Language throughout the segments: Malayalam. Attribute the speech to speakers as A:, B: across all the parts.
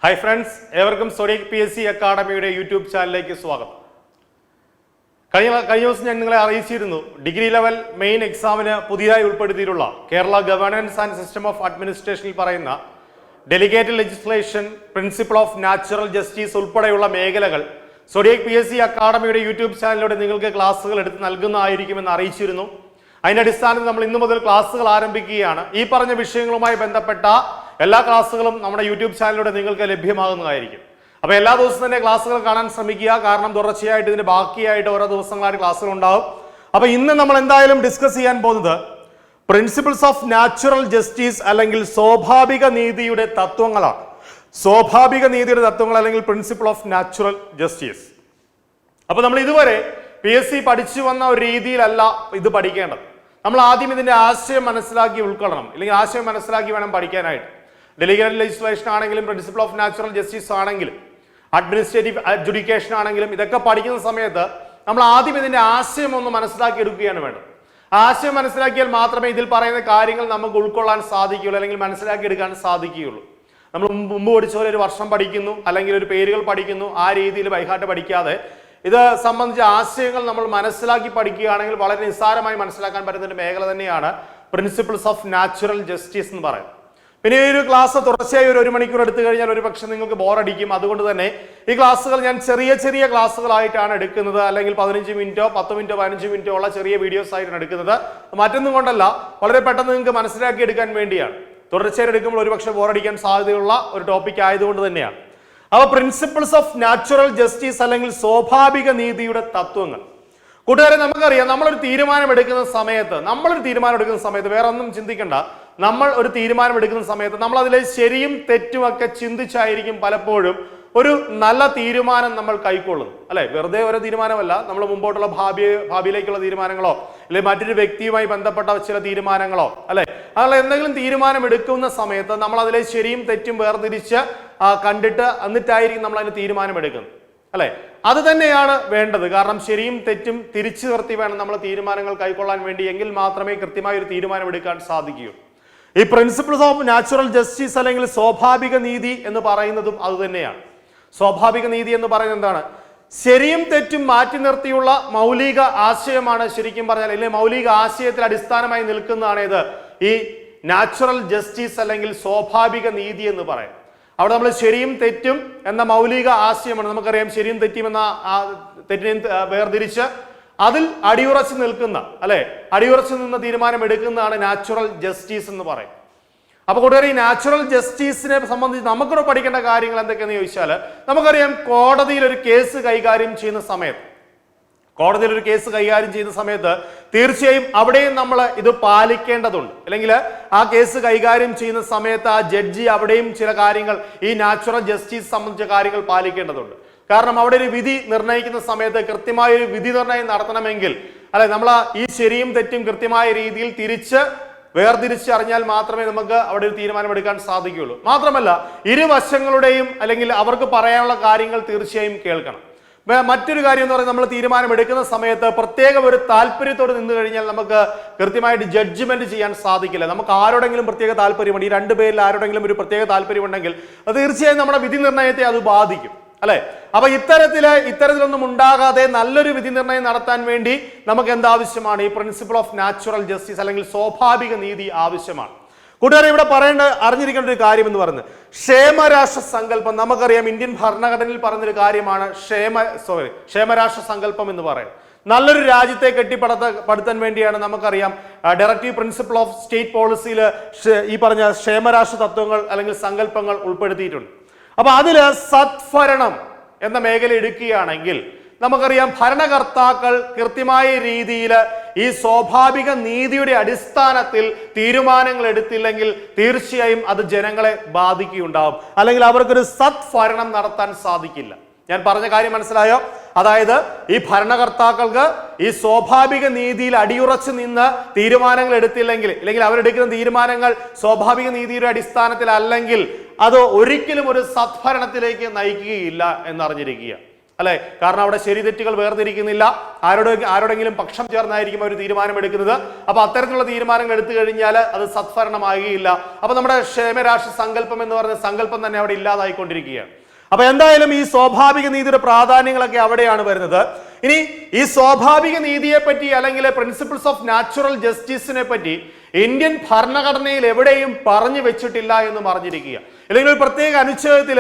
A: Hi friends, everyone Zodiac PSC Academy YouTube channel swagam. കഴിഞ്ഞ ദിവസം ഞാൻ നിങ്ങളെ അറിയിച്ചിരുന്നു ഡിഗ്രി ലെവൽ മെയിൻ എക്സാമിന് പുതിയതായി ഉൾപ്പെടുത്തിയിട്ടുള്ള Kerala governance and system of അഡ്മിനിസ്ട്രേഷനിൽ പറയുന്ന delegated legislation, principle of natural justice ഉൾപ്പെടെയുള്ള മേഖലകൾ സോഡിയാക് PSC അക്കാഡമിയുടെ യൂട്യൂബ് ചാനലിലൂടെ നിങ്ങൾക്ക് ക്ലാസ്സുകൾ എടുത്ത് നൽകുന്നതായിരിക്കുമെന്ന് അറിയിച്ചിരുന്നു. അതിന്റെ അടിസ്ഥാനത്തിൽ നമ്മൾ ഇന്നു മുതൽ ക്ലാസ്സുകൾ ആരംഭിക്കുകയാണ്. ഈ പറഞ്ഞ വിഷയങ്ങളുമായി ബന്ധപ്പെട്ട എല്ലാ ക്ലാസ്സുകളും നമ്മുടെ യൂട്യൂബ് ചാനലിലൂടെ നിങ്ങൾക്ക് ലഭ്യമാകുന്നതായിരിക്കും. അപ്പോൾ എല്ലാ ദിവസവും തന്നെ ക്ലാസ്സുകൾ കാണാൻ ശ്രമിക്കുക. കാരണം തുടർച്ചയായിട്ട് ഇതിന്റെ ബാക്കിയായിട്ട് ഓരോ ദിവസങ്ങളായിട്ട് ക്ലാസ്സുകൾ ഉണ്ടാവും. അപ്പോൾ ഇന്ന് നമ്മൾ എന്തായാലും ഡിസ്കസ് ചെയ്യാൻ പോകുന്നത് പ്രിൻസിപ്പിൾസ് ഓഫ് നാച്ചുറൽ ജസ്റ്റിസ് അല്ലെങ്കിൽ സ്വാഭാവിക നീതിയുടെ തത്വങ്ങളാണ്. സ്വാഭാവിക നീതിയുടെ തത്വങ്ങൾ അല്ലെങ്കിൽ പ്രിൻസിപ്പിൾ ഓഫ് നാച്ചുറൽ ജസ്റ്റിസ്. അപ്പോൾ നമ്മൾ ഇതുവരെ PSC പഠിച്ചു വന്ന ഒരു രീതിയിലല്ല ഇത് പഠിക്കേണ്ടത്. നമ്മൾ ആദ്യം ഇതിന്റെ ആശയം മനസ്സിലാക്കി ഉൾക്കൊള്ളണം, അല്ലെങ്കിൽ ആശയം മനസ്സിലാക്കി വേണം പഠിക്കാനായിട്ട്. ഡെലിഗേറ്റഡ് ലെജിസ്ലേഷൻ ആണെങ്കിലും പ്രിൻസിപ്പിൾ ഓഫ് നാച്ചുറൽ ജസ്റ്റിസ് ആണെങ്കിലും അഡ്മിനിസ്ട്രേറ്റീവ് അഡ്ജുഡിക്കേഷൻ ആണെങ്കിലും ഇതൊക്കെ പഠിക്കുന്ന സമയത്ത് നമ്മൾ ആദ്യം ഇതിന്റെ ആശയം ഒന്ന് മനസ്സിലാക്കി എടുക്കുകയാണ് വേണ്ടത്. ആശയം മനസ്സിലാക്കിയാൽ മാത്രമേ ഇതിൽ പറയുന്ന കാര്യങ്ങൾ നമുക്ക് ഉൾക്കൊള്ളാൻ സാധിക്കുകയുള്ളൂ, അല്ലെങ്കിൽ മനസ്സിലാക്കി എടുക്കാൻ സാധിക്കുകയുള്ളൂ. നമ്മൾ മുമ്പ് പഠിച്ച പോലെ ഒരു വർഷം പഠിക്കുന്നു അല്ലെങ്കിൽ ഒരു പേരുകൾ പഠിക്കുന്നു, ആ രീതിയിൽ ബൈഹാർട്ട് പഠിക്കാതെ ഇത് സംബന്ധിച്ച ആശയങ്ങൾ നമ്മൾ മനസ്സിലാക്കി പഠിക്കുകയാണെങ്കിൽ വളരെ നിസ്സാരമായി മനസ്സിലാക്കാൻ പറ്റുന്ന ഒരു മേഖല തന്നെയാണ് പ്രിൻസിപ്പിൾസ് ഓഫ് നാച്ചുറൽ ജസ്റ്റിസ് എന്ന് പറയുന്നത്. പിന്നെ ഈ ഒരു ക്ലാസ് തുടർച്ചയായി ഒരു മണിക്കൂർ എടുത്തു കഴിഞ്ഞാൽ ഒരു പക്ഷേ നിങ്ങൾക്ക് ബോറടിക്കും. അതുകൊണ്ട് തന്നെ ഈ ക്ലാസ്സുകൾ ഞാൻ ചെറിയ ചെറിയ ക്ലാസ്സുകളായിട്ടാണ് എടുക്കുന്നത്, അല്ലെങ്കിൽ 15 മിനിറ്റോ 10 മിനിറ്റോ 15 മിനിറ്റോ ഉള്ള ചെറിയ വീഡിയോസ് ആയിട്ടാണ് എടുക്കുന്നത്. മറ്റൊന്നും കൊണ്ടല്ല, വളരെ പെട്ടെന്ന് നിങ്ങൾക്ക് മനസ്സിലാക്കി എടുക്കാൻ വേണ്ടിയാണ്. തുടർച്ചയായി എടുക്കുമ്പോൾ ഒരുപക്ഷെ ബോറടിക്കാൻ സാധ്യതയുള്ള ഒരു ടോപ്പിക് ആയതുകൊണ്ട് തന്നെയാണ്. അപ്പോൾ പ്രിൻസിപ്പിൾസ് ഓഫ് നാച്ചുറൽ ജസ്റ്റിസ് അല്ലെങ്കിൽ സ്വാഭാവിക നീതിയുടെ തത്വങ്ങൾ. കൂട്ടുകാരെ, നമുക്കറിയാം നമ്മളൊരു തീരുമാനം എടുക്കുന്ന സമയത്ത് വേറെ ഒന്നും ചിന്തിക്കണ്ട. നമ്മൾ ഒരു തീരുമാനം എടുക്കുന്ന സമയത്ത് നമ്മൾ അതിലെ ശരിയും തെറ്റും ഒക്കെ ചിന്തിച്ചായിരിക്കും പലപ്പോഴും ഒരു നല്ല തീരുമാനം നമ്മൾ കൈക്കൊള്ളുന്നു, അല്ലെ? വെറുതെ ഓരോ തീരുമാനമല്ല, നമ്മൾ മുമ്പോട്ടുള്ള ഭാവിയിലേക്കുള്ള തീരുമാനങ്ങളോ അല്ലെങ്കിൽ മറ്റൊരു വ്യക്തിയുമായി ബന്ധപ്പെട്ട ചില തീരുമാനങ്ങളോ, അല്ലെ? അതുള്ള എന്തെങ്കിലും തീരുമാനം എടുക്കുന്ന സമയത്ത് നമ്മൾ അതിലെ ശരിയും തെറ്റും വേർതിരിച്ച് കണ്ടിട്ട് എന്നിട്ടായിരിക്കും നമ്മൾ അതിന് തീരുമാനം എടുക്കുന്നത്, അല്ലെ? അത് തന്നെയാണ് വേണ്ടത്. കാരണം ശരിയും തെറ്റും തിരിച്ചു നിർത്തി വേണം നമ്മൾ തീരുമാനങ്ങൾ കൈക്കൊള്ളാൻ വേണ്ടി. എങ്കിൽ മാത്രമേ കൃത്യമായ ഒരു തീരുമാനം എടുക്കാൻ സാധിക്കൂ. ഈ പ്രിൻസിപ്പിൾസ് ഓഫ് നാച്ചുറൽ ജസ്റ്റിസ് അല്ലെങ്കിൽ സ്വാഭാവിക നീതി എന്ന് പറയുന്നതും അത് തന്നെയാണ്. സ്വാഭാവിക നീതി എന്ന് പറയുന്നത് എന്താണ്? ശരിയും തെറ്റും മാറ്റി നിർത്തിയുള്ള മൗലിക ആശയമാണ് ശരിക്കും പറഞ്ഞാൽ, അല്ലെങ്കിൽ മൗലിക ആശയത്തിൽ അടിസ്ഥാനമായി നിൽക്കുന്നതാണ് ഇത് ഈ നാച്ചുറൽ ജസ്റ്റിസ് അല്ലെങ്കിൽ സ്വാഭാവിക നീതി എന്ന് പറയും. അവിടെ നമ്മൾ ശരിയും തെറ്റും എന്ന മൗലിക ആശയമാണ്. നമുക്കറിയാം ശരിയും തെറ്റും എന്ന തെറ്റിനെയും വേർതിരിച്ച് അതിൽ അടിയുറച്ച് നിൽക്കുന്ന, അല്ലെ, അടിയുറച്ച് നിന്ന തീരുമാനം എടുക്കുന്നതാണ് നാച്ചുറൽ ജസ്റ്റിസ് എന്ന് പറയും. അപ്പൊ കൂട്ടുകാർ, ഈ നാച്ചുറൽ ജസ്റ്റിസിനെ സംബന്ധിച്ച് നമുക്കിവിടെ പഠിക്കേണ്ട കാര്യങ്ങൾ എന്തൊക്കെയെന്ന് ചോദിച്ചാൽ, നമുക്കറിയാം കോടതിയിൽ ഒരു കേസ് കൈകാര്യം ചെയ്യുന്ന സമയത്ത് തീർച്ചയായും അവിടെയും നമ്മൾ ഇത് പാലിക്കേണ്ടതുണ്ട്. അല്ലെങ്കിൽ ആ കേസ് കൈകാര്യം ചെയ്യുന്ന സമയത്ത് ആ ജഡ്ജി അവിടെയും ചില കാര്യങ്ങൾ, ഈ നാച്ചുറൽ ജസ്റ്റിസ് സംബന്ധിച്ച കാര്യങ്ങൾ പാലിക്കേണ്ടതുണ്ട്. കാരണം അവിടെ ഒരു വിധി നിർണ്ണയിക്കുന്ന സമയത്ത് കൃത്യമായ ഒരു വിധി നിർണ്ണയം നടത്തണമെങ്കിൽ, അല്ലെ, നമ്മൾ ഈ ശരിയും തെറ്റും കൃത്യമായ രീതിയിൽ വേർതിരിച്ചറിഞ്ഞാൽ മാത്രമേ നമുക്ക് അവിടെ ഒരു തീരുമാനം എടുക്കാൻ സാധിക്കുകയുള്ളൂ. മാത്രമല്ല, ഇരുവശങ്ങളുടെയും അല്ലെങ്കിൽ അവർക്ക് പറയാനുള്ള കാര്യങ്ങൾ തീർച്ചയായും കേൾക്കണം. മറ്റൊരു കാര്യം എന്ന് പറയുന്നത്, നമ്മൾ തീരുമാനം എടുക്കുന്ന സമയത്ത് പ്രത്യേകം ഒരു താല്പര്യത്തോട് നിന്ന് കഴിഞ്ഞാൽ നമുക്ക് കൃത്യമായിട്ട് ജഡ്ജ്മെന്റ് ചെയ്യാൻ സാധിക്കില്ല. നമുക്ക് ആരോടെങ്കിലും പ്രത്യേക താല്പര്യമുണ്ട്, ഈ രണ്ടുപേരിൽ ആരോടെങ്കിലും ഒരു പ്രത്യേക താല്പര്യമുണ്ടെങ്കിൽ അത് തീർച്ചയായും നമ്മുടെ വിധി നിർണ്ണയത്തെ അത് ബാധിക്കും, അല്ലെ? അപ്പൊ ഇത്തരത്തിലൊന്നും ഉണ്ടാകാതെ നല്ലൊരു വിധി നിർണ്ണയം നടത്താൻ വേണ്ടി നമുക്ക് എന്താവശ്യമാണ്? ഈ പ്രിൻസിപ്പിൾ ഓഫ് നാച്ചുറൽ ജസ്റ്റിസ് അല്ലെങ്കിൽ സ്വാഭാവിക നീതി ആവശ്യമാണ്. കൂട്ടുകാരെ, ഇവിടെ അറിഞ്ഞിരിക്കേണ്ട ഒരു കാര്യം എന്ന് പറയുന്നത് ക്ഷേമരാഷ്ട്ര സങ്കല്പം. നമുക്കറിയാം ഇന്ത്യൻ ഭരണഘടനയിൽ പറഞ്ഞൊരു കാര്യമാണ് ക്ഷേമരാഷ്ട്ര സങ്കല്പം എന്ന് പറയുന്നത്. നല്ലൊരു രാജ്യത്തെ കെട്ടിപ്പടുത്താൻ വേണ്ടിയാണ് നമുക്കറിയാം ഡയറക്റ്റീവ് പ്രിൻസിപ്പിൾ ഓഫ് സ്റ്റേറ്റ് പോളിസിയിൽ ഈ പറഞ്ഞ ക്ഷേമരാഷ്ട്ര തത്വങ്ങൾ അല്ലെങ്കിൽ സങ്കല്പങ്ങൾ ഉൾപ്പെടുത്തിയിട്ടുണ്ട്. അപ്പൊ അതില് സദ്ഭരണം എന്ന മേഖല എടുക്കുകയാണെങ്കിൽ നമുക്കറിയാം ഭരണകർത്താക്കൾ കൃത്യമായ രീതിയിൽ ഈ സ്വാഭാവിക നീതിയുടെ അടിസ്ഥാനത്തിൽ തീരുമാനങ്ങൾ എടുത്തില്ലെങ്കിൽ തീർച്ചയായും അത് ജനങ്ങളെ ബാധിക്കുകയുണ്ടാവും, അല്ലെങ്കിൽ അവർക്കൊരു സദ്ഭരണം നടത്താൻ സാധിക്കില്ല. ഞാൻ പറഞ്ഞ കാര്യം മനസ്സിലായോ? അതായത് ഈ ഭരണകർത്താക്കൾക്ക് ഈ സ്വാഭാവിക നീതിയിൽ അടിയുറച്ചു നിന്ന് തീരുമാനങ്ങൾ എടുത്തില്ലെങ്കിൽ, അല്ലെങ്കിൽ അവരെടുക്കുന്ന തീരുമാനങ്ങൾ സ്വാഭാവിക നീതിയുടെ അടിസ്ഥാനത്തിൽ അല്ലെങ്കിൽ അത് ഒരിക്കലും ഒരു സദ്ഭരണത്തിലേക്ക് നയിക്കുകയില്ല എന്നറിഞ്ഞിരിക്കുക. അല്ലെ? കാരണം അവിടെ ശരി തെറ്റുകൾ വേർതിരിക്കുന്നില്ല, ആരോടെങ്കിലും പക്ഷം ചേർന്നായിരിക്കും അവർ തീരുമാനമെടുക്കുന്നത്. അപ്പൊ അത്തരത്തിലുള്ള തീരുമാനങ്ങൾ എടുത്തു കഴിഞ്ഞാൽ അത് സത്ഭരണമാകുകയില്ല. അപ്പൊ നമ്മുടെ ക്ഷേമരാഷ്ട്ര സങ്കല്പം എന്ന് പറയുന്ന സങ്കല്പം തന്നെ അവിടെ ഇല്ലാതായിക്കൊണ്ടിരിക്കുകയാണ്. അപ്പൊ എന്തായാലും ഈ സ്വാഭാവിക നീതിയുടെ പ്രാധാന്യങ്ങളൊക്കെ അവിടെയാണ് വരുന്നത്. ഇനി ഈ സ്വാഭാവിക നീതിയെ പറ്റി അല്ലെങ്കിൽ പ്രിൻസിപ്പിൾസ് ഓഫ് നാച്ചുറൽ ജസ്റ്റിസിനെ പറ്റി ഇന്ത്യൻ ഭരണഘടനയിൽ എവിടെയും പറഞ്ഞു വെച്ചിട്ടില്ല എന്ന് പറഞ്ഞിരിക്കുക. അല്ലെങ്കിൽ ഒരു പ്രത്യേക അനുച്ഛേദത്തിൽ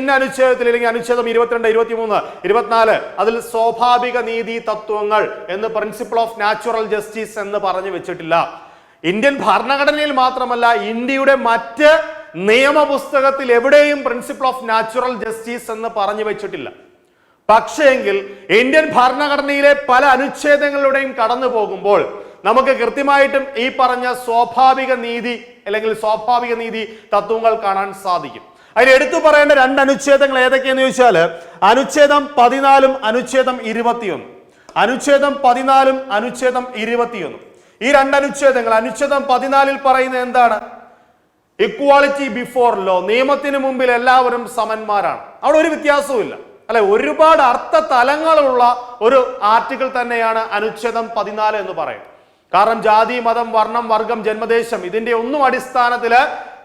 A: ഇന്ന അനുച്ഛേദത്തിൽ അല്ലെങ്കിൽ അനുച്ഛേദം 22, 23, 24 അതിൽ സ്വാഭാവിക നീതി തത്വങ്ങൾ എന്ന് പ്രിൻസിപ്പിൾ ഓഫ് നാച്ചുറൽ ജസ്റ്റിസ് എന്ന് പറഞ്ഞു വെച്ചിട്ടില്ല. ഇന്ത്യൻ ഭരണഘടനയിൽ മാത്രമല്ല ഇന്ത്യയുടെ മറ്റ് നിയമപുസ്തകത്തിൽ എവിടെയും പ്രിൻസിപ്പിൾ ഓഫ് നാച്ചുറൽ ജസ്റ്റിസ് എന്ന് പറഞ്ഞു വെച്ചിട്ടില്ല. പക്ഷേങ്കിൽ ഇന്ത്യൻ ഭരണഘടനയിലെ പല അനുച്ഛേദങ്ങളിലൂടെയും കടന്നു പോകുമ്പോൾ നമുക്ക് കൃത്യമായിട്ടും ഈ പറഞ്ഞ സ്വാഭാവിക നീതി അല്ലെങ്കിൽ സ്വാഭാവിക നീതി തത്വങ്ങൾ കാണാൻ സാധിക്കും. അതിൽ എടുത്തു പറയേണ്ട 2 അനുച്ഛേദങ്ങൾ ഏതൊക്കെയെന്ന് ചോദിച്ചാൽ അനുച്ഛേദം 14 അനുച്ഛേദം 21. അനുച്ഛേദം 14 അനുച്ഛേദം 21 ഈ 2 അനുച്ഛേദങ്ങൾ. അനുച്ഛേദം 14 പറയുന്നത് എന്താണ്? ഇക്വാളിറ്റി ബിഫോർ ലോ, നിയമത്തിന് മുമ്പിൽ എല്ലാവരും സമന്മാരാണ്. അവിടെ ഒരു വ്യത്യാസവും ഇല്ല, അല്ലെ? ഒരുപാട് അർത്ഥ തലങ്ങളുള്ള ഒരു ആർട്ടിക്കിൾ തന്നെയാണ് അനുച്ഛേദം 14 എന്ന് പറയുന്നത്. കാരണം ജാതി, മതം, വർണ്ണം, വർഗം, ജന്മദേശം ഇതിന്റെ ഒന്നും അടിസ്ഥാനത്തില്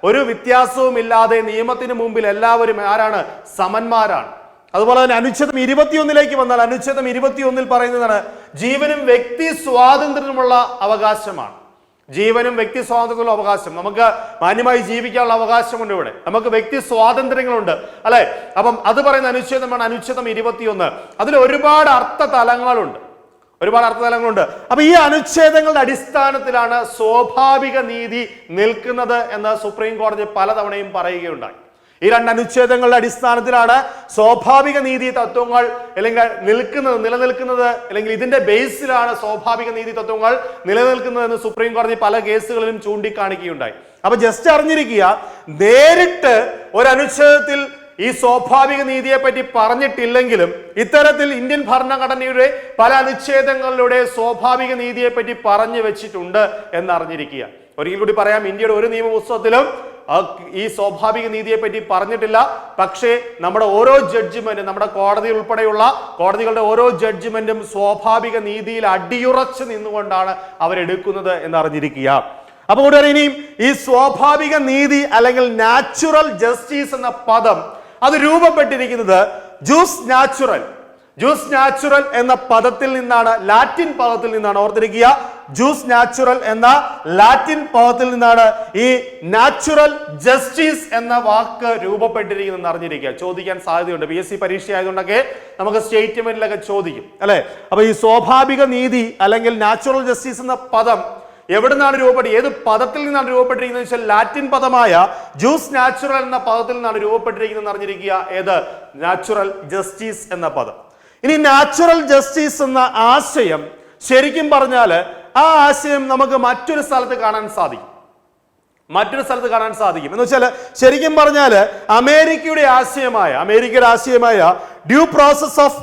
A: ഒരു വ്യത്യാസവും ഇല്ലാതെ നിയമത്തിന് മുമ്പിൽ എല്ലാവരും ആരാണ്? സമന്മാരാണ്. അതുപോലെ തന്നെ അനുച്ഛേദം 21 വന്നാൽ അനുച്ഛേദം 21 പറയുന്നതാണ് ജീവനും വ്യക്തി സ്വാതന്ത്ര്യമുള്ള അവകാശമാണ്. ജീവനും വ്യക്തി സ്വാതന്ത്ര്യത്തിലുള്ള അവകാശം, നമുക്ക് മാന്യമായി ജീവിക്കാനുള്ള അവകാശമുണ്ട്. ഇവിടെ നമുക്ക് വ്യക്തി സ്വാതന്ത്ര്യങ്ങളുണ്ട്, അല്ലെ? അപ്പം അത് പറയുന്ന അനുച്ഛേദമാണ് അനുച്ഛേദം 21. അതിൽ ഒരുപാട് അർത്ഥ തലങ്ങളുണ്ട്. അപ്പൊ ഈ അനുച്ഛേദങ്ങളുടെ അടിസ്ഥാനത്തിലാണ് സ്വാഭാവിക നീതി നിൽക്കുന്നത് എന്ന് സുപ്രീം കോടതി പലതവണയും പറയുകയുണ്ടായി. ഈ 2 അനുച്ഛേദങ്ങളുടെ അടിസ്ഥാനത്തിലാണ് സ്വാഭാവിക നീതി തത്വങ്ങൾ അല്ലെങ്കിൽ നിലനിൽക്കുന്നത് അല്ലെങ്കിൽ ഇതിന്റെ ബേസിലാണ് സ്വാഭാവിക നീതി തത്വങ്ങൾ നിലനിൽക്കുന്നത് എന്ന് സുപ്രീം കോടതി പല കേസുകളിലും ചൂണ്ടിക്കാണിക്കുകയുണ്ടായി. അപ്പൊ ജസ്റ്റ് അറിഞ്ഞിരിക്കുക, നേരിട്ട് ഒരു അനുച്ഛേദത്തിൽ ഈ സ്വാഭാവിക നീതിയെ പറ്റി പറഞ്ഞിട്ടില്ലെങ്കിലും ഇത്തരത്തിൽ ഇന്ത്യൻ ഭരണഘടനയുടെ പല അനുച്ഛേദങ്ങളിലൂടെ സ്വാഭാവിക നീതിയെ പറ്റി പറഞ്ഞു വെച്ചിട്ടുണ്ട് എന്നറിഞ്ഞിരിക്കുക. ഒരിക്കൽ കൂടി പറയാം, ഇന്ത്യയുടെ ഒരു നിയമപുസ്തകത്തിലും ഈ സ്വാഭാവിക നീതിയെ പറ്റി പറഞ്ഞിട്ടില്ല. പക്ഷേ നമ്മുടെ ഓരോ ജഡ്ജ്മെന്റും, നമ്മുടെ കോടതി ഉൾപ്പെടെയുള്ള കോടതികളുടെ ഓരോ ജഡ്ജ്മെന്റും സ്വാഭാവിക നീതിയിൽ അടിയുറച്ച് നിന്നുകൊണ്ടാണ് അവരെടുക്കുന്നത് എന്നറിഞ്ഞിരിക്കുക. അപ്പൊ കൂടെ ഇനിയും ഈ സ്വാഭാവിക നീതി അല്ലെങ്കിൽ നാച്ചുറൽ ജസ്റ്റിസ് എന്ന പദം അത് രൂപപ്പെട്ടിരിക്കുന്നത് ജൂസ് നാച്ചുറൽ എന്ന പദത്തിൽ നിന്നാണ്, ലാറ്റിൻ പദത്തിൽ നിന്നാണ്. ഓർത്തിരിക്കുക, ജൂസ് നാച്ചുറൽ എന്ന ലാറ്റിൻ പദത്തിൽ നിന്നാണ് ഈ നാച്ചുറൽ ജസ്റ്റിസ് എന്ന വാക്ക് രൂപപ്പെട്ടിരിക്കുന്നത് അറിഞ്ഞിരിക്കുക. ചോദിക്കാൻ സാധ്യതയുണ്ട്, PSC പരീക്ഷ ആയതുകൊണ്ടൊക്കെ നമുക്ക് സ്റ്റേറ്റ്മെന്റിലൊക്കെ ചോദിക്കും, അല്ലെ? അപ്പൊ ഈ സ്വാഭാവിക നീതി അല്ലെങ്കിൽ നാച്ചുറൽ ജസ്റ്റിസ് എന്ന പദം എവിടെ നിന്നാണ് രൂപപ്പെട്ടത്, ഏത് പദത്തിൽ നിന്നാണ് രൂപപ്പെട്ടിരിക്കുന്നത് വെച്ചാൽ ലാറ്റിൻ പദമായ ജൂസ് നാച്ചുറൽ എന്ന പദത്തിൽ നിന്നാണ് രൂപപ്പെട്ടിരിക്കുന്നത് അറിഞ്ഞിരിക്കുക. ഏത്? നാച്ചുറൽ ജസ്റ്റിസ് എന്ന പദം. ഇനി നാച്ചുറൽ ജസ്റ്റിസ് എന്ന ആശയം ശരിക്കും പറഞ്ഞാൽ ആ ആശയം നമുക്ക് മറ്റൊരു സ്ഥലത്ത് കാണാൻ സാധിക്കും എന്ന് വെച്ചാൽ ശരിക്കും പറഞ്ഞാൽ അമേരിക്കയുടെ ആശയമായ ഡ്യൂ പ്രോസസ് ഓഫ്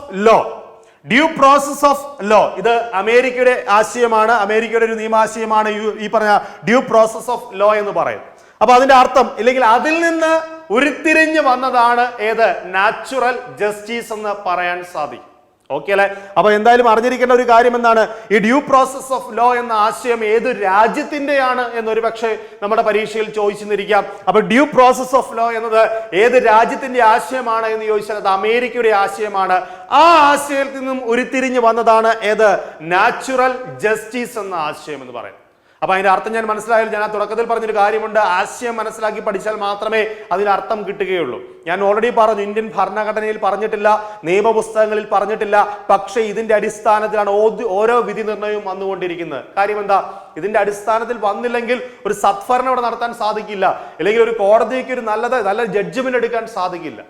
A: ലോ, ഇത് അമേരിക്കയുടെ ആശയമാണ്, അമേരിക്കയുടെ ഒരു നിയമാശയമാണ് ഈ പറഞ്ഞ ഡ്യൂ പ്രോസസ് ഓഫ് ലോ എന്ന് പറയുന്നത്. അപ്പൊ അതിന്റെ അർത്ഥം ഇല്ലെങ്കിൽ അതിൽ നിന്ന് ഉരുത്തിരിഞ്ഞു വന്നതാണ് ഏത്? നാച്ചുറൽ ജസ്റ്റിസ് എന്ന് പറയാൻ സാധിക്കും. ഓക്കെ അല്ലെ? അപ്പൊ എന്തായാലും അറിഞ്ഞിരിക്കേണ്ട ഒരു കാര്യം എന്താണ്, ഈ ഡ്യൂ പ്രോസസ് ഓഫ് ലോ എന്ന ആശയം ഏത് രാജ്യത്തിന്റെയാണ് എന്നൊരു പക്ഷേ നമ്മുടെ പരീക്ഷയിൽ ചോദിച്ചിരിക്കാം. അപ്പൊ ഡ്യൂ പ്രോസസ് ഓഫ് ലോ എന്നത് ഏത് രാജ്യത്തിന്റെ ആശയമാണ് എന്ന് ചോദിച്ചാൽ അത് അമേരിക്കയുടെ ആശയമാണ്. ആ ആശയത്തിൽ നിന്നും ഉരുത്തിരിഞ്ഞു വന്നതാണ് ഏത്? നാച്ചുറൽ ജസ്റ്റിസ് എന്ന ആശയം എന്ന് പറയുന്നത്. അപ്പൊ അതിന്റെ അർത്ഥം ഞാൻ മനസ്സിലായാലും, ഞാൻ ആ തുടക്കത്തിൽ പറഞ്ഞൊരു കാര്യമുണ്ട്, ആശയം മനസ്സിലാക്കി പഠിച്ചാൽ മാത്രമേ അതിന് അർത്ഥം കിട്ടുകയുള്ളൂ. ഞാൻ ഓൾറെഡി പറഞ്ഞു, ഇന്ത്യൻ ഭരണഘടനയിൽ പറഞ്ഞിട്ടില്ല, നിയമപുസ്തകങ്ങളിൽ പറഞ്ഞിട്ടില്ല, പക്ഷേ ഇതിന്റെ അടിസ്ഥാനത്തിലാണ് ഓരോ വിധി നിർണ്ണയവും വന്നുകൊണ്ടിരിക്കുന്നത്. കാര്യം എന്താ? ഇതിന്റെ അടിസ്ഥാനത്തിൽ വന്നില്ലെങ്കിൽ ഒരു സത്ഭരണം ഇവിടെ നടത്താൻ സാധിക്കില്ല, അല്ലെങ്കിൽ ഒരു കോടതിക്ക് ഒരു നല്ല ജഡ്ജ്മെന്റ് എടുക്കാൻ സാധിക്കില്ല,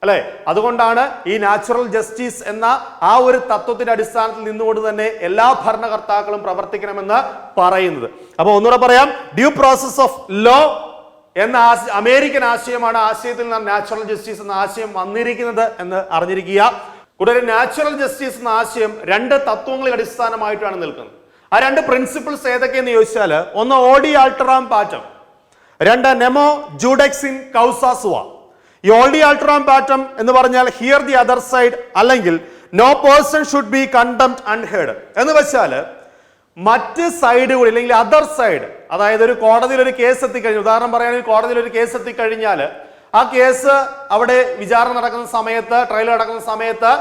A: അല്ലെ? അതുകൊണ്ടാണ് ഈ നാച്ചുറൽ ജസ്റ്റിസ് എന്ന ആ ഒരു തത്വത്തിന്റെ അടിസ്ഥാനത്തിൽ നിന്നുകൊണ്ട് തന്നെ എല്ലാ ഭരണകർത്താക്കളും പ്രവർത്തിക്കണമെന്ന് പറയുന്നത്. അപ്പൊ ഒന്നുകൂടെ പറയാം, ഡ്യൂ പ്രോസസ് ഓഫ് ലോ എന്ന അമേരിക്കൻ ആശയമാണ്, ആശയത്തിൽ നിന്നാണ് നാച്ചുറൽ ജസ്റ്റിസ് എന്ന ആശയം വന്നിരിക്കുന്നത് എന്ന് അറിഞ്ഞിരിക്കുക. കൂടാതെ നാച്ചുറൽ ജസ്റ്റിസ് എന്ന ആശയം 2 തത്വങ്ങളിൽ അടിസ്ഥാനമായിട്ടാണ് നിൽക്കുന്നത്. ആ 2 പ്രിൻസിപ്പിൾസ് ഏതൊക്കെയെന്ന് ചോദിച്ചാൽ, ഒന്ന് ഓഡി ആൾട്ടറാം പാറ്റം, 2 നെമോ ജൂഡെക്സിൻ കൗസാസുവ. ഈ ഓൾ ദി ആൾട്രാം പാറ്റം എന്ന് പറഞ്ഞാൽ ഹിയർ ദി അതർ സൈഡ്, അല്ലെങ്കിൽ no person should be condemned unheard എന്ന് വെച്ചാൽ മറ്റ് സൈഡുകൾ അല്ലെങ്കിൽ അതർ സൈഡ്, അതായത് ഒരു കോടതിയിൽ ഒരു കേസ് എത്തിക്കഴിഞ്ഞു, ഉദാഹരണം പറയുകയാണെങ്കിൽ കോടതിയിൽ ഒരു കേസ് എത്തിക്കഴിഞ്ഞാൽ ആ കേസ് അവിടെ വിചാരണ നടക്കുന്ന സമയത്ത്, ട്രയൽ നടക്കുന്ന സമയത്ത്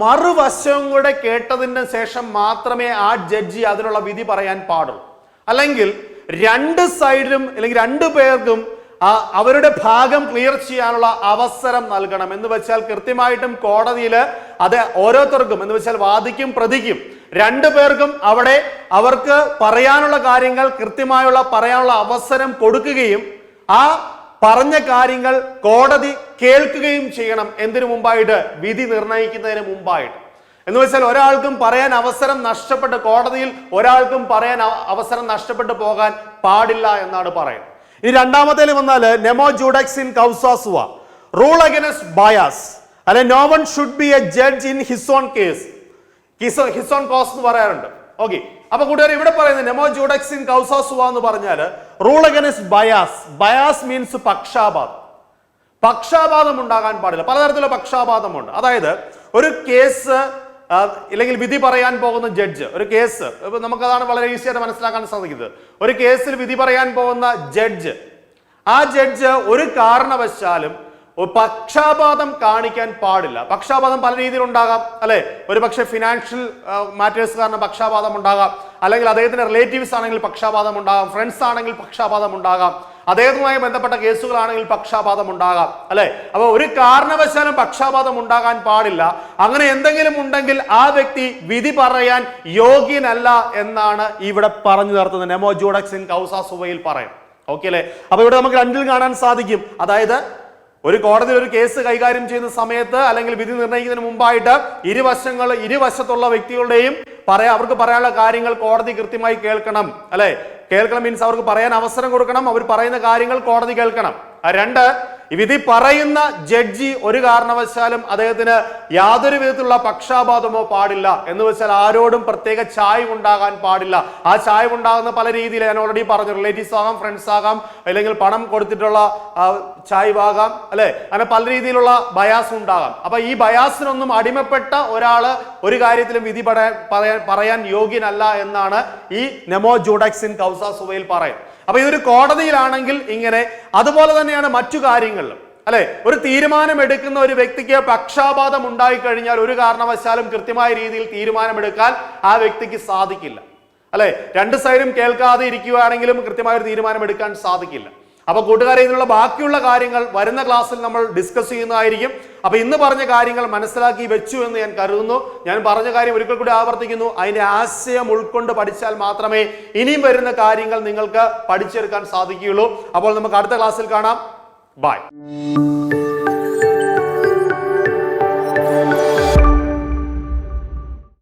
A: മറുവശവും കൂടെ കേട്ടതിന് ശേഷം മാത്രമേ ആ ജഡ്ജി അതിനുള്ള വിധി പറയാൻ പാടുള്ളൂ. അല്ലെങ്കിൽ രണ്ട് സൈഡിലും അല്ലെങ്കിൽ രണ്ടു പേർക്കും അവരുടെ ഭാഗം ക്ലിയർ ചെയ്യാനുള്ള അവസരം നൽകണം. എന്ന് വെച്ചാൽ കൃത്യമായിട്ടും കോടതിയിൽ അത് ഓരോരുത്തർക്കും, എന്ന് വെച്ചാൽ വാദിക്കും പ്രതിക്കും രണ്ടു പേർക്കും അവിടെ അവർക്ക് പറയാനുള്ള കാര്യങ്ങൾ കൃത്യമായുള്ള പറയാനുള്ള അവസരം കൊടുക്കുകയും ആ പറഞ്ഞ കാര്യങ്ങൾ കോടതി കേൾക്കുകയും ചെയ്യണം. എന്തിനു മുമ്പായിട്ട്? വിധി നിർണയിക്കുന്നതിന് മുമ്പായിട്ട്. എന്ന് വെച്ചാൽ ഒരാൾക്കും പറയാൻ അവസരം നഷ്ടപ്പെട്ട്, കോടതിയിൽ ഒരാൾക്കും പറയാൻ അവസരം നഷ്ടപ്പെട്ടു പോകാൻ പാടില്ല എന്നാണ് പറയുന്നത്. ഇനി രണ്ടാമത്തേൽ വന്നാൽ nemo judex in causa sua, rule against bias, അല്ലെ no one should be a judge in his own case, his own cause എന്ന് പറയാറുണ്ട്. ഓക്കെ, അപ്പൊ കൂട്ടുകാർ ഇവിടെ പറയുന്നത് Nemo judex in causa sua എന്ന് പറഞ്ഞാൽ rule against bias. Bias means പക്ഷാപാതം. പക്ഷാപാതം ഉണ്ടാകാൻ പാടില്ല. പലതരത്തിലുള്ള പക്ഷാപാതമുണ്ട്. അതായത് ഒരു കേസ് ഇല്ലെങ്കിൽ വിധി പറയാൻ പോകുന്ന ജഡ്ജ്, ഒരു കേസ് നമുക്കതാണ് വളരെ ഈസി ആയിട്ട് മനസ്സിലാക്കാൻ സാധിക്കുന്നത്. ഒരു കേസിൽ വിധി പറയാൻ പോകുന്ന ജഡ്ജ്, ആ ജഡ്ജ് ഒരു കാരണവശാലും പക്ഷാപാതം കാണിക്കാൻ പാടില്ല. പക്ഷാപാതം പല രീതിയിൽ ഉണ്ടാകാം, അല്ലെ? ഒരു പക്ഷെ ഫിനാൻഷ്യൽ മാറ്റേഴ്സ് കാരണം പക്ഷാപാതം ഉണ്ടാകാം, അല്ലെങ്കിൽ അദ്ദേഹത്തിന്റെ റിലേറ്റീവ്സ് ആണെങ്കിൽ പക്ഷാപാതം ഉണ്ടാകാം, ഫ്രണ്ട്സ് ആണെങ്കിൽ പക്ഷാപാതം ഉണ്ടാകാം, അദ്ദേഹവുമായി ബന്ധപ്പെട്ട കേസുകളാണെങ്കിൽ പക്ഷാപാതം ഉണ്ടാകാം, അല്ലെ? അപ്പൊ ഒരു കാരണവശാലും പക്ഷാപാതം ഉണ്ടാകാൻ പാടില്ല. അങ്ങനെ എന്തെങ്കിലും ഉണ്ടെങ്കിൽ ആ വ്യക്തി വിധി പറയാൻ യോഗ്യനല്ല എന്നാണ് ഇവിടെ പറഞ്ഞു നിർത്തുന്നത്. നെമോ ജൂഡക്സ് ഇൻ കൗസാ സുവയിൽ പറയും. ഓക്കെ അല്ലെ? അപ്പൊ ഇവിടെ നമുക്ക് രണ്ടിൽ കാണാൻ സാധിക്കും. അതായത് ഒരു കോടതിയിൽ ഒരു കേസ് കൈകാര്യം ചെയ്യുന്ന സമയത്ത് അല്ലെങ്കിൽ വിധി നിർണ്ണയിക്കുന്നതിന് മുമ്പായിട്ട് ഇരുവശത്തുള്ള വ്യക്തികളുടെയും അവർക്ക് പറയാനുള്ള കാര്യങ്ങൾ കോടതി കൃത്യമായി കേൾക്കണം, അല്ലെ? കേൾക്കണം മീൻസ് അവർക്ക് പറയാൻ അവസരം കൊടുക്കണം, അവർ പറയുന്ന കാര്യങ്ങൾ കോടതി കേൾക്കണം. രണ്ട്, വിധി പറയുന്ന ജഡ്ജി ഒരു കാരണവശാലും അദ്ദേഹത്തിന് യാതൊരു വിധത്തിലുള്ള പക്ഷാപാതമോ പാടില്ല. എന്ന് വെച്ചാൽ ആരോടും പ്രത്യേക ചായ്വ് ഉണ്ടാകാൻ പാടില്ല. ആ ചായ്വ് ഉണ്ടാകുന്ന പല രീതിയിൽ ഞാൻ ഓൾറെഡി പറഞ്ഞു. റിലേറ്റീവ്സ് ആകാം, ഫ്രണ്ട്സ് ആകാം, അല്ലെങ്കിൽ പണം കൊടുത്തിട്ടുള്ള ചായ്വ് ആകാം, അല്ലെ? അങ്ങനെ പല രീതിയിലുള്ള ബയാസ് ഉണ്ടാകാം. അപ്പൊ ഈ ബയാസിനൊന്നും അടിമപ്പെട്ട ഒരാള് ഒരു കാര്യത്തിലും വിധി പറയാൻ യോഗ്യനല്ല എന്നാണ് ഈ നെമോ ജൂഡക്സ് ഇൻ കൗസാ സുവയിൽ പറയും. അപ്പൊ ഇതൊരു കോടതിയിലാണെങ്കിൽ ഇങ്ങനെ, അതുപോലെ തന്നെയാണ് മറ്റു കാര്യങ്ങളിലും, അല്ലെ? ഒരു തീരുമാനം എടുക്കുന്ന ഒരു വ്യക്തിക്ക് പക്ഷാപാതം ഉണ്ടായി കഴിഞ്ഞാൽ ഒരു കാരണവശാലും കൃത്യമായ രീതിയിൽ തീരുമാനമെടുക്കാൻ ആ വ്യക്തിക്ക് സാധിക്കില്ല, അല്ലെ? രണ്ട് സൈഡും കേൾക്കാതെ ഇരിക്കുകയാണെങ്കിലും കൃത്യമായ ഒരു തീരുമാനം എടുക്കാൻ സാധിക്കില്ല. അപ്പൊ കൂട്ടുകാരെ, ഇതിനുള്ള ബാക്കിയുള്ള കാര്യങ്ങൾ വരുന്ന ക്ലാസ്സിൽ നമ്മൾ ഡിസ്കസ് ചെയ്യുന്നതായിരിക്കും. അപ്പൊ ഇന്ന് പറഞ്ഞ കാര്യങ്ങൾ മനസ്സിലാക്കി വെച്ചു എന്ന് ഞാൻ കരുതുന്നു. ഞാൻ പറഞ്ഞ കാര്യം ഒരിക്കൽ കൂടി ആവർത്തിക്കുന്നു. അതിന്റെ ആശയം ഉൾക്കൊണ്ട് പഠിച്ചാൽ മാത്രമേ ഇനിയും വരുന്ന കാര്യങ്ങൾ നിങ്ങൾക്ക് പഠിച്ചെടുക്കാൻ സാധിക്കുകയുള്ളൂ. അപ്പോൾ നമുക്ക് അടുത്ത ക്ലാസ്സിൽ കാണാം. ബൈ.